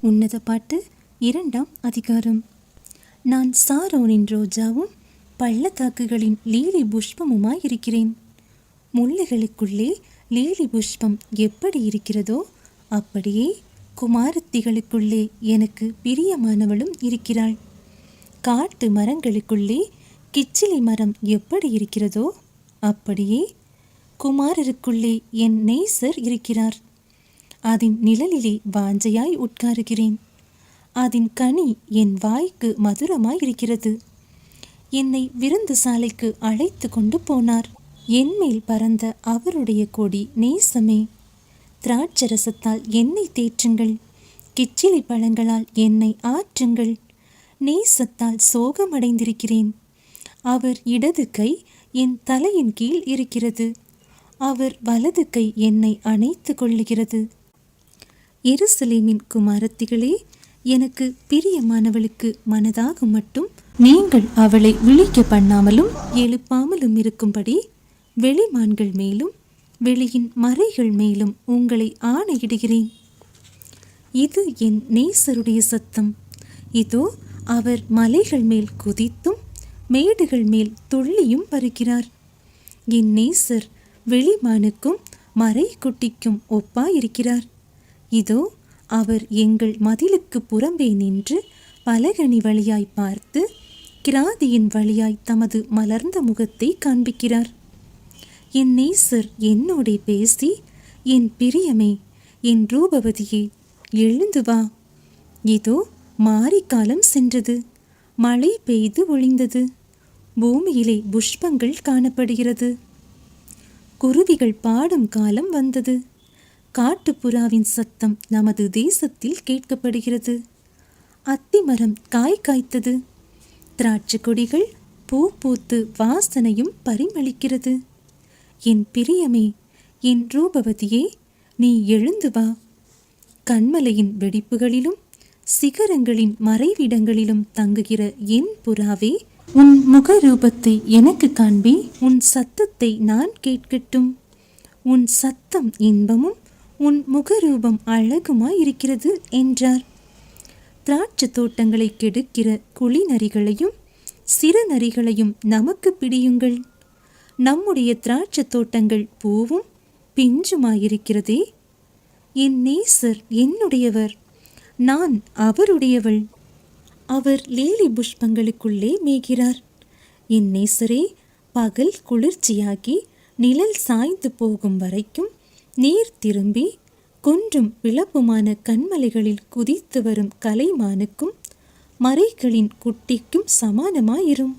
உன்னத பாட்டு 2ஆம் அதிகாரம். நான் சாரோனின் ரோஜாவும் பள்ளத்தாக்குகளின் லீலி புஷ்பமுமாயிருக்கிறேன். முள்ளுகளுக்குள்ளே லீலி புஷ்பம் எப்படி இருக்கிறதோ அப்படியே குமாரத்திகளுக்குள்ளே எனக்கு பிரியமானவளும் இருக்கிறாள். காட்டு மரங்களுக்குள்ளே கிச்சிலி மரம் எப்படி இருக்கிறதோ அப்படியே குமாரருக்குள்ளே என் நேசர் இருக்கிறார். அதன் நிழலிலே வாஞ்சையாய் உட்காருகிறேன். அதன் கனி என் வாய்க்கு மதுரமாயிருக்கிறது. என்னை விருந்து சாலைக்கு அழைத்து கொண்டு போனார். என்மேல் பறந்த அவருடைய கொடி நேசமே. திராட்சரசத்தால் என்னை தேற்றுங்கள், கிச்சிலி பழங்களால் என்னை ஆற்றுங்கள். நேசத்தால் சோகமடைந்திருக்கிறேன். அவர் இடது கை என் தலையின் கீழ் இருக்கிறது. அவர் வலது கை என்னை அணைத்து கொள்ளுகிறது. எருசலேமின் குமாரத்திகளே, எனக்கு பிரியமானவளுக்கு மனதாக மட்டும் நீங்கள் அவளை விழிக்க பண்ணாமலும் எழுப்பாமலும் இருக்கும்படி வெளிமான்கள் மேலும் வெளியின் மறைகள் மேலும் உங்களை ஆணையிடுகிறேன். இது என் நேசருடைய சத்தம். இதோ அவர் மலைகள் மேல் குதித்தும் மேடுகள் மேல் துள்ளியும் வருகிறார். என் நேசர் வெளிமானுக்கும் மறை குட்டிக்கும் ஒப்பாயிருக்கிறார். இதோ அவர் எங்கள் மதிலுக்கு புறம்பே நின்று பலகனி வழியாய் பார்த்து கிராதியின் வழியாய் தமது மலர்ந்த முகத்தை காண்பிக்கிறார். என் நேசர் என்னோடே பேசி, என் பிரியமே, என் ரூபவதியே, எழுந்து வா. இதோ மாரிக்காலம் சென்றது. மழை பெய்து ஒழிந்தது. பூமியிலே புஷ்பங்கள் காணப்படுகிறது. குருவிகள் பாடும் காலம் வந்தது. காட்டுப்புறாவின் சத்தம் நமது தேசத்தில் கேட்கப்படுகிறது. அத்திமரம் காய் காய்த்தது. திராட்சை கொடிகள் பூ பூத்து வாசனையும் பரிமளிக்கிறது. என் பிரியமே, என் ரூபவதியே, நீ எழுந்து வா. கண்மலையின் வெடிப்புகளிலும் சிகரங்களின் மறைவிடங்களிலும் தங்குகிற என் புறாவே, உன் முகரூபத்தை எனக்கு காண்பி. உன் சத்தத்தை நான் கேட்கட்டும். உன் சத்தம் இன்பமும் உன் முகரூபம் அழகுமாயிருக்கிறது என்றார். திராட்சை தோட்டங்களை கெடுக்கிற குளிநரிகளையும் சிறு நரிகளையும் நமக்கு பிடியுங்கள். நம்முடைய திராட்சை தோட்டங்கள் பூவும் பிஞ்சுமாயிருக்கிறதே. என் நேசர் என்னுடையவர், நான் அவருடையவள். அவர் லீலி புஷ்பங்களுக்குள்ளே மேய்கிறார். என் நேசரே, பகல் குளிர்ச்சியாகி நிழல் சாய்ந்து போகும் வரைக்கும் நீர் திரும்பி குன்றும் பிளப்புமான கண்மலைகளில் குதித்து வரும் கலைமானுக்கும் மறைகளின் குட்டிக்கும் சமானமாயிரும்.